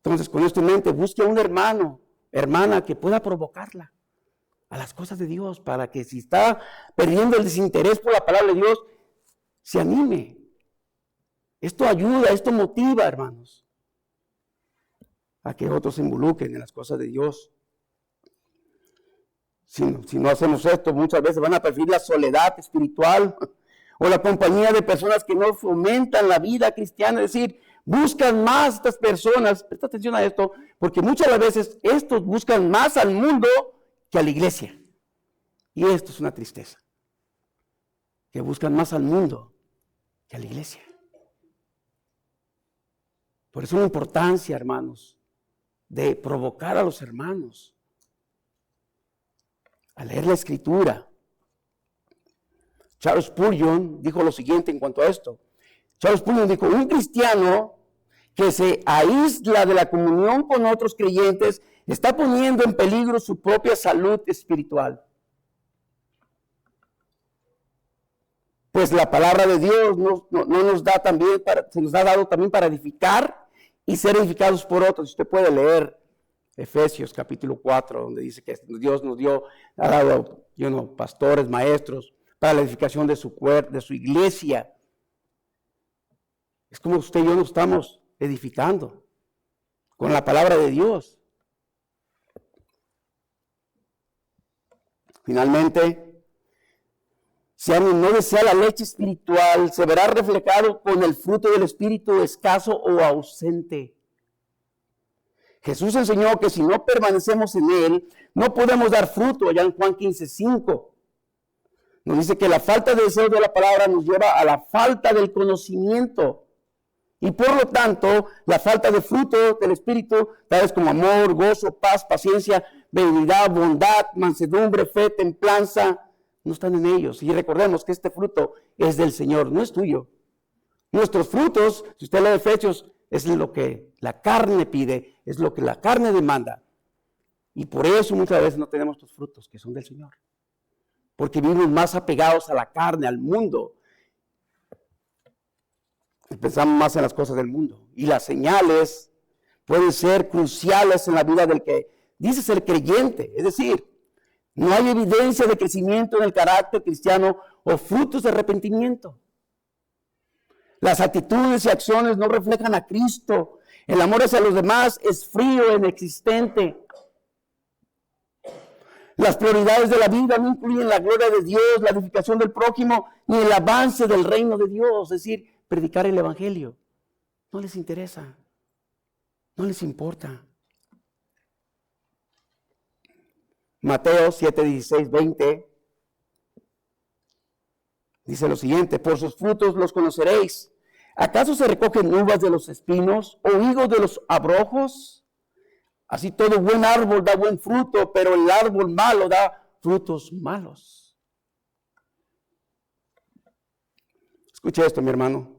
Speaker 1: Entonces, con esto en mente, busque a un hermano, hermana que pueda provocarla a las cosas de Dios, para que si está perdiendo el desinterés por la palabra de Dios, se anime. Esto ayuda, esto motiva, hermanos, a que otros se involucren en las cosas de Dios. Si no hacemos esto, muchas veces van a preferir la soledad espiritual o la compañía de personas que no fomentan la vida cristiana. Es decir, buscan más estas personas, presta atención a esto, porque muchas de las veces estos buscan más al mundo que a la iglesia. Y esto es una tristeza, que buscan más al mundo que a la iglesia. Por eso la importancia, hermanos, de provocar a los hermanos a leer la Escritura. Charles Spurgeon dijo lo siguiente en cuanto a esto. Charles Spurgeon dijo, un cristiano que se aísla de la comunión con otros creyentes está poniendo en peligro su propia salud espiritual. Pues la palabra de Dios no nos da también se nos ha dado también para edificar y ser edificados por otros. Usted puede leer Efesios capítulo 4, donde dice que Dios ha dado pastores, maestros, para la edificación de su cuerpo, de su iglesia. Es como usted y yo nos estamos edificando con la palabra de Dios. Finalmente, si alguien no desea la leche espiritual, se verá reflejado con el fruto del Espíritu escaso o ausente. Jesús enseñó que si no permanecemos en Él, no podemos dar fruto, allá en Juan 15:5. Nos dice que la falta de deseo de la palabra nos lleva a la falta del conocimiento. Y por lo tanto, la falta de fruto del Espíritu, tales como amor, gozo, paz, paciencia, benignidad, bondad, mansedumbre, fe, templanza, no están en ellos. Y recordemos que este fruto es del Señor, no es tuyo. Nuestros frutos, si usted lee Efesios, es lo que la carne pide, es lo que la carne demanda. Y por eso muchas veces no tenemos estos frutos que son del Señor. Porque vivimos más apegados a la carne, al mundo. Y pensamos más en las cosas del mundo. Y las señales pueden ser cruciales en la vida del que dice ser creyente. Es decir, no hay evidencia de crecimiento en el carácter cristiano o frutos de arrepentimiento. Las actitudes y acciones no reflejan a Cristo. El amor hacia los demás es frío, inexistente. Las prioridades de la vida no incluyen la gloria de Dios, la edificación del prójimo, ni el avance del reino de Dios. Es decir, predicar el evangelio. No les interesa. No les importa. Mateo 7, 16, 20 dice lo siguiente: por sus frutos los conoceréis. ¿Acaso se recogen uvas de los espinos o higos de los abrojos? Así todo buen árbol da buen fruto, pero el árbol malo da frutos malos. Escuche esto, mi hermano.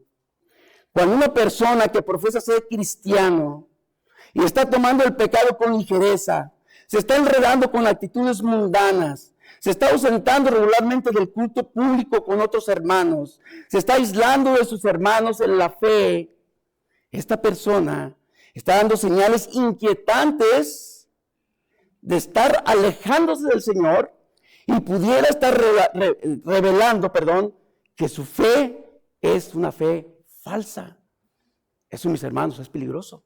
Speaker 1: Cuando una persona que profesa ser cristiano y está tomando el pecado con ligereza, se está enredando con actitudes mundanas, se está ausentando regularmente del culto público con otros hermanos, se está aislando de sus hermanos en la fe, esta persona está dando señales inquietantes de estar alejándose del Señor y pudiera estar revelando, que su fe es una fe falsa. Eso, mis hermanos, es peligroso.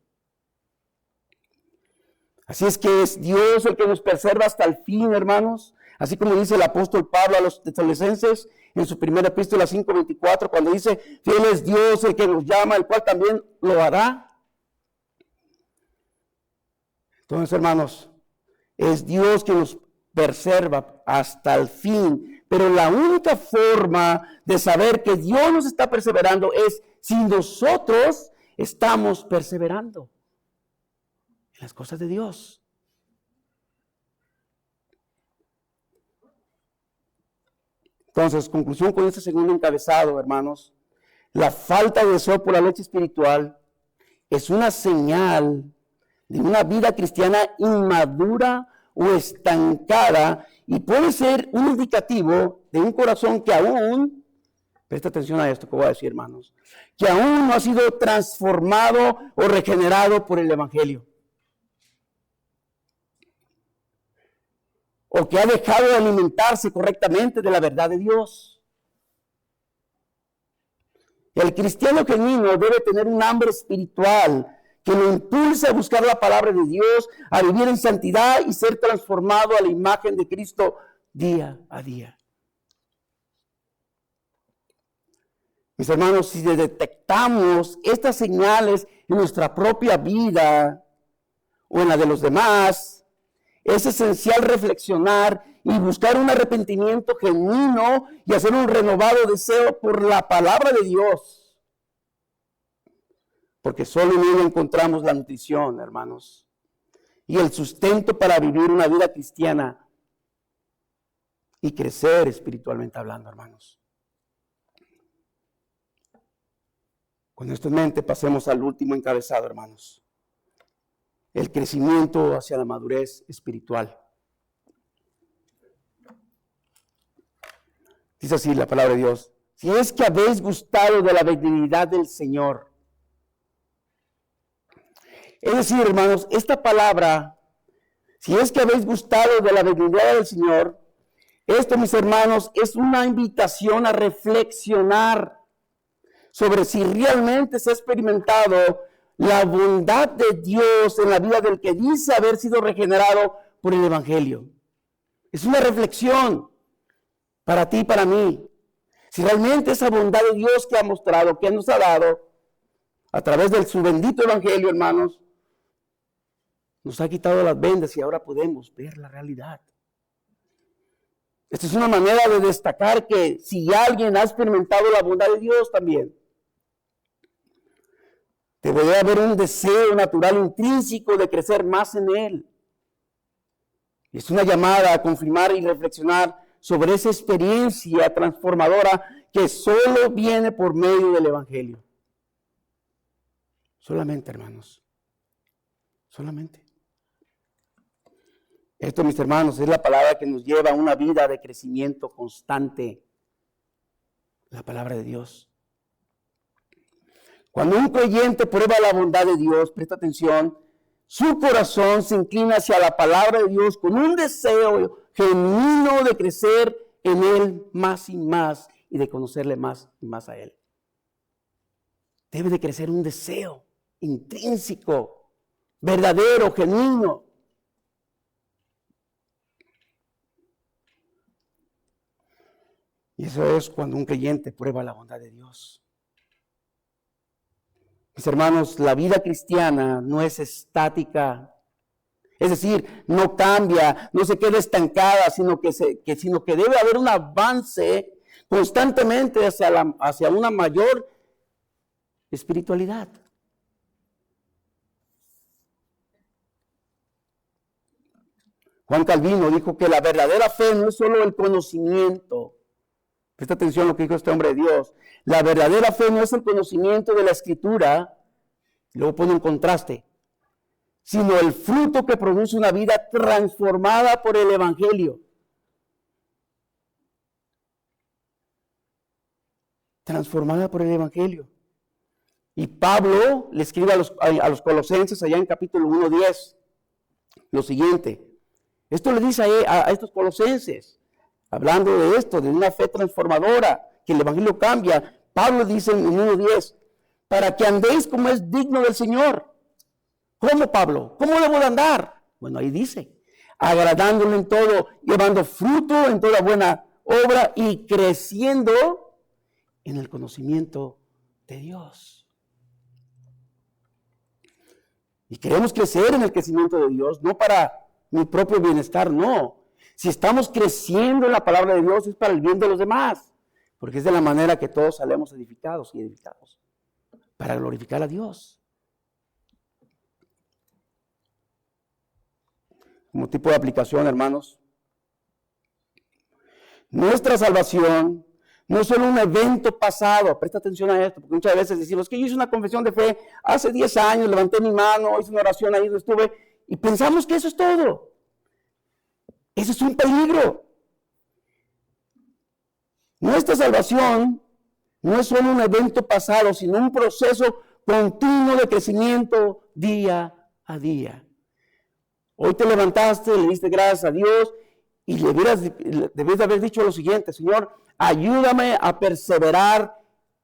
Speaker 1: Así es que es Dios el que nos preserva hasta el fin, hermanos. Así como dice el apóstol Pablo a los tesalonicenses en su primera epístola 5:24, cuando dice: fiel es Dios el que nos llama, el cual también lo hará. Entonces, hermanos, es Dios quien nos preserva hasta el fin. Pero la única forma de saber que Dios nos está perseverando es si nosotros estamos perseverando en las cosas de Dios. Entonces, conclusión con este segundo encabezado, hermanos: la falta de deseo por la leche espiritual es una señal de una vida cristiana inmadura o estancada y puede ser un indicativo de un corazón que aún, presta atención a esto que voy a decir, hermanos, que aún no ha sido transformado o regenerado por el evangelio, o que ha dejado de alimentarse correctamente de la verdad de Dios. El cristiano genuino debe tener un hambre espiritual que lo impulse a buscar la palabra de Dios, a vivir en santidad y ser transformado a la imagen de Cristo día a día. Mis hermanos, si detectamos estas señales en nuestra propia vida o en la de los demás, es esencial reflexionar y buscar un arrepentimiento genuino y hacer un renovado deseo por la palabra de Dios. Porque solo en ella encontramos la nutrición, hermanos, y el sustento para vivir una vida cristiana y crecer espiritualmente hablando, hermanos. Con esto en mente, pasemos al último encabezado, hermanos: el crecimiento hacia la madurez espiritual. Dice así la palabra de Dios: si es que habéis gustado de la benignidad del Señor. Es decir, hermanos, esta palabra, si es que habéis gustado de la benignidad del Señor, esto, mis hermanos, es una invitación a reflexionar sobre si realmente se ha experimentado la bondad de Dios en la vida del que dice haber sido regenerado por el evangelio. Es una reflexión para ti y para mí. Si realmente esa bondad de Dios que ha mostrado, que nos ha dado a través de su bendito evangelio, hermanos, nos ha quitado las vendas y ahora podemos ver la realidad. Esta es una manera de destacar que si alguien ha experimentado la bondad de Dios también, debería haber un deseo natural intrínseco de crecer más en Él. Y es una llamada a confirmar y reflexionar sobre esa experiencia transformadora que solo viene por medio del Evangelio. Solamente, hermanos. Solamente. Esto, mis hermanos, es la palabra que nos lleva a una vida de crecimiento constante. La palabra de Dios. Cuando un creyente prueba la bondad de Dios, presta atención, su corazón se inclina hacia la palabra de Dios con un deseo genuino de crecer en Él más y más y de conocerle más y más a Él. Debe de crecer un deseo intrínseco, verdadero, genuino. Y eso es cuando un creyente prueba la bondad de Dios. Mis hermanos, la vida cristiana no es estática. Es decir, no cambia, no se queda estancada, sino que debe haber un avance constantemente hacia una mayor espiritualidad. Juan Calvino dijo que la verdadera fe no es solo el conocimiento. Presta atención a lo que dijo este hombre de Dios. La verdadera fe no es el conocimiento de la Escritura, luego pone un contraste, sino el fruto que produce una vida transformada por el Evangelio. Transformada por el Evangelio. Y Pablo le escribe a los colosenses allá en capítulo 1:10 lo siguiente. Esto le dice a estos colosenses, hablando de esto, de una fe transformadora, que el Evangelio cambia. Pablo dice en 1:10, para que andéis como es digno del Señor. ¿Cómo, Pablo? ¿Cómo debo de andar? Bueno, ahí dice, agradándole en todo, llevando fruto en toda buena obra y creciendo en el conocimiento de Dios. Y queremos crecer en el crecimiento de Dios, no para mi propio bienestar, no. Si estamos creciendo en la palabra de Dios es para el bien de los demás, porque es de la manera que todos salemos edificados y edificados, para glorificar a Dios. Como tipo de aplicación, hermanos, nuestra salvación no es solo un evento pasado. Presta atención a esto, porque muchas veces decimos que yo hice una confesión de fe hace 10 años, levanté mi mano, hice una oración ahí donde estuve, y pensamos que eso es todo. Eso es un peligro. Nuestra salvación no es solo un evento pasado, sino un proceso continuo de crecimiento día a día. Hoy te levantaste, le diste gracias a Dios y debes de haber dicho lo siguiente: Señor, ayúdame a perseverar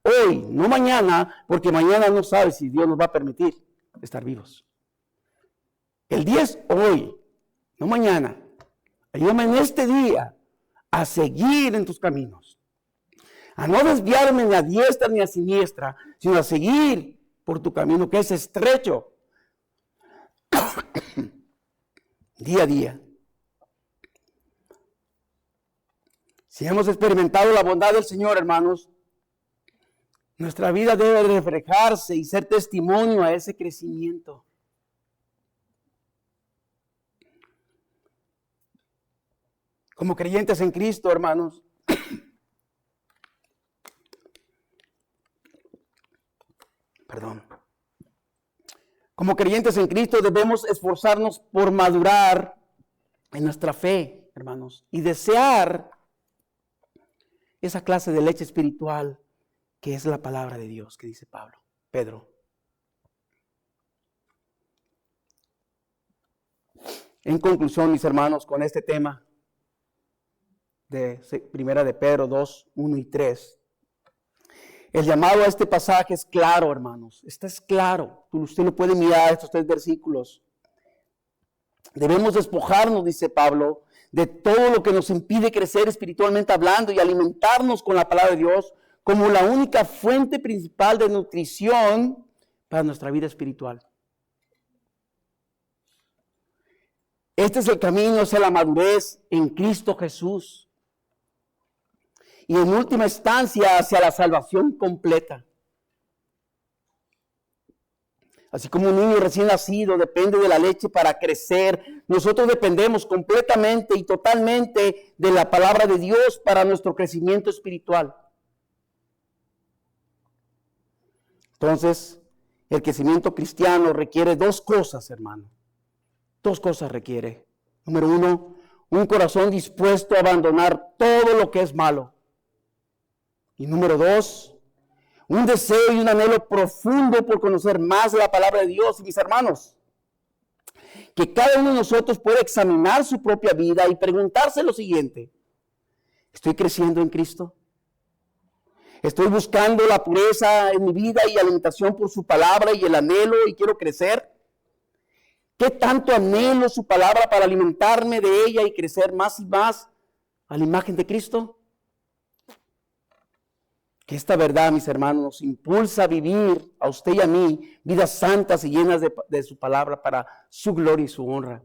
Speaker 1: hoy, no mañana, porque mañana no sabes si Dios nos va a permitir estar vivos. El 10 hoy, no mañana. Ayúdame en este día a seguir en tus caminos, a no desviarme ni a diestra ni a siniestra, sino a seguir por tu camino que es estrecho, día a día. Si hemos experimentado la bondad del Señor, hermanos, nuestra vida debe reflejarse y ser testimonio a ese crecimiento. Como creyentes en Cristo, hermanos, como creyentes en Cristo debemos esforzarnos por madurar en nuestra fe, hermanos, y desear esa clase de leche espiritual que es la palabra de Dios, que dice Pedro. En conclusión, mis hermanos, con este tema de Primera de Pedro 2, 1 y 3, el llamado a este pasaje es claro, hermanos. Este es claro. Usted lo puede mirar, estos 3 versículos. Debemos despojarnos, dice Pablo, de todo lo que nos impide crecer espiritualmente hablando y alimentarnos con la palabra de Dios como la única fuente principal de nutrición para nuestra vida espiritual. Este es el camino hacia la madurez en Cristo Jesús. y en última instancia hacia la salvación completa. Así como un niño recién nacido depende de la leche para crecer, nosotros dependemos completamente y totalmente de la palabra de Dios para nuestro crecimiento espiritual. Entonces, el crecimiento cristiano requiere dos cosas, hermano. Dos cosas requiere. Número uno, un corazón dispuesto a abandonar todo lo que es malo. Y número dos, un deseo y un anhelo profundo por conocer más la palabra de Dios. Y mis hermanos, que cada uno de nosotros pueda examinar su propia vida y preguntarse lo siguiente: ¿estoy creciendo en Cristo? ¿Estoy buscando la pureza en mi vida y alimentación por su palabra y el anhelo y quiero crecer? ¿Qué tanto anhelo su palabra para alimentarme de ella y crecer más y más a la imagen de Cristo? Que esta verdad, mis hermanos, nos impulsa a vivir, a usted y a mí, vidas santas y llenas de su palabra para su gloria y su honra.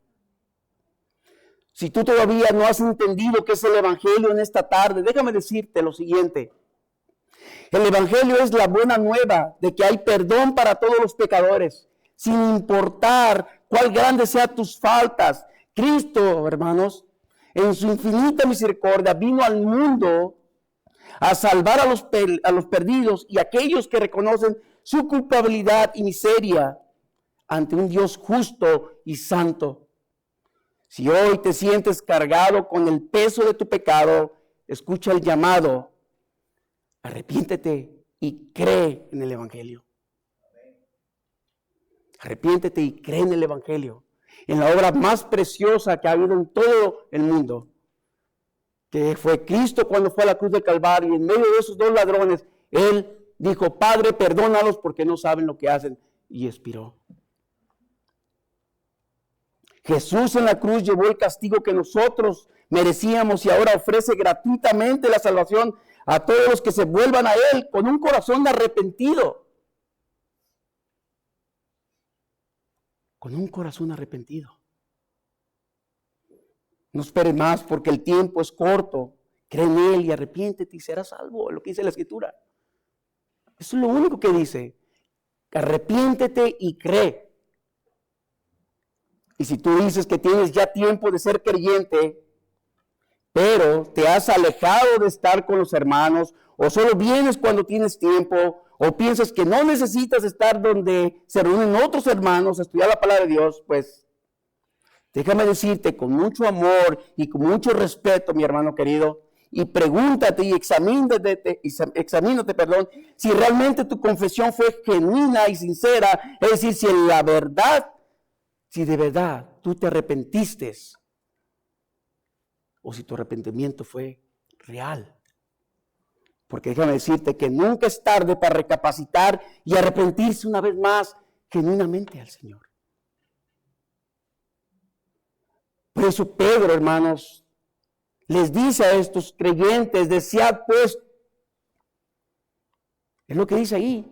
Speaker 1: Si tú todavía no has entendido qué es el Evangelio en esta tarde, déjame decirte lo siguiente. El Evangelio es la buena nueva de que hay perdón para todos los pecadores, sin importar cuál grande sean tus faltas. Cristo, hermanos, en su infinita misericordia vino al mundo a salvar a los perdidos y a aquellos que reconocen su culpabilidad y miseria ante un Dios justo y santo. Si hoy te sientes cargado con el peso de tu pecado, escucha el llamado: arrepiéntete y cree en el Evangelio. Arrepiéntete y cree en el Evangelio, en la obra más preciosa que ha habido en todo el mundo, que fue Cristo cuando fue a la cruz del Calvario. Y en medio de esos dos ladrones, Él dijo: Padre, perdónalos porque no saben lo que hacen, y expiró. Jesús en la cruz llevó el castigo que nosotros merecíamos y ahora ofrece gratuitamente la salvación a todos los que se vuelvan a Él con un corazón arrepentido. Con un corazón arrepentido. No esperes más porque el tiempo es corto. Cree en Él y arrepiéntete y serás salvo, lo que dice la Escritura. Eso es lo único que dice. Arrepiéntete y cree. Y si tú dices que tienes ya tiempo de ser creyente, pero te has alejado de estar con los hermanos, o solo vienes cuando tienes tiempo, o piensas que no necesitas estar donde se reúnen otros hermanos a estudiar la palabra de Dios, pues déjame decirte con mucho amor y con mucho respeto, mi hermano querido, y pregúntate y examínate, si realmente tu confesión fue genuina y sincera, es decir, si de verdad tú te arrepentiste, o si tu arrepentimiento fue real. Porque déjame decirte que nunca es tarde para recapacitar y arrepentirse una vez más genuinamente al Señor. Por eso Pedro, hermanos, les dice a estos creyentes: desead pues, es lo que dice ahí,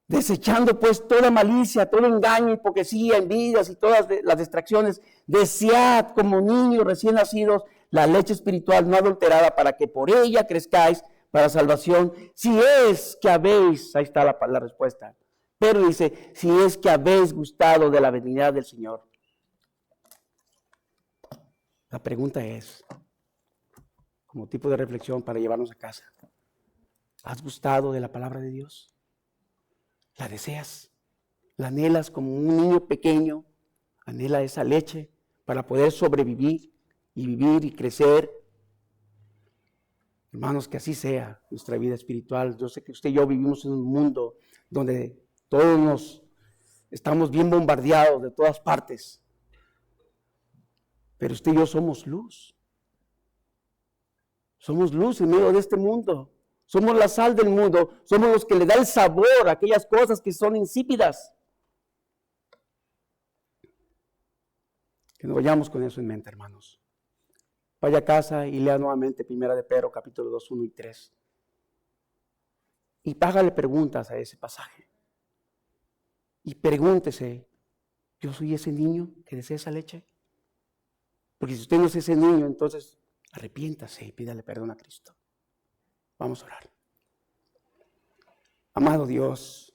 Speaker 1: desechando pues toda malicia, todo engaño, hipocresía, envidias y todas las distracciones, desead como niños recién nacidos la leche espiritual no adulterada, para que por ella crezcáis para salvación, si es que habéis, ahí está la respuesta. Pero dice: si es que habéis gustado de la benignidad del Señor. La pregunta es, como tipo de reflexión para llevarnos a casa: ¿has gustado de la palabra de Dios? ¿La deseas? ¿La anhelas como un niño pequeño anhela esa leche para poder sobrevivir y vivir y crecer? Hermanos, que así sea nuestra vida espiritual. Yo sé que usted y yo vivimos en un mundo donde todos estamos bien bombardeados de todas partes. Pero usted y yo somos luz. Somos luz en medio de este mundo. Somos la sal del mundo. Somos los que le da el sabor a aquellas cosas que son insípidas. Que nos vayamos con eso en mente, hermanos. Vaya a casa y lea nuevamente 1 de Pedro, capítulo 2, 1 y 3. Y hágale preguntas a ese pasaje. Y pregúntese: ¿yo soy ese niño que desea esa leche? Porque si usted no es ese niño, entonces Arrepiéntase y pídale perdón a Cristo. Vamos a orar. Amado Dios,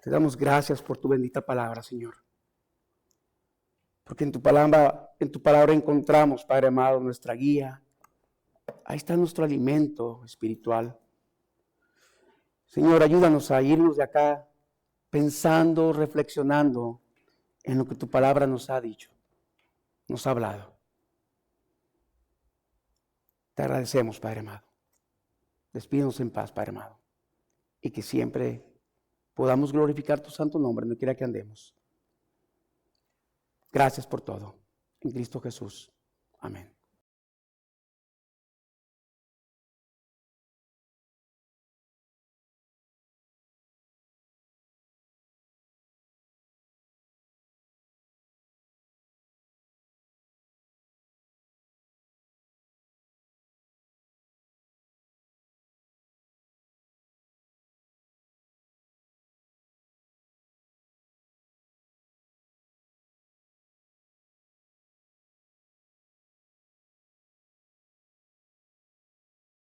Speaker 1: te damos gracias por tu bendita palabra, Señor. Porque en tu palabra encontramos, Padre amado, nuestra guía. Ahí está nuestro alimento espiritual. Señor, ayúdanos a irnos de acá pensando, reflexionando en lo que tu palabra nos ha dicho, nos ha hablado. Te agradecemos, Padre amado. Despídenos en paz, Padre amado. Y que siempre podamos glorificar tu santo nombre, donde quiera que andemos. Gracias por todo. En Cristo Jesús. Amén.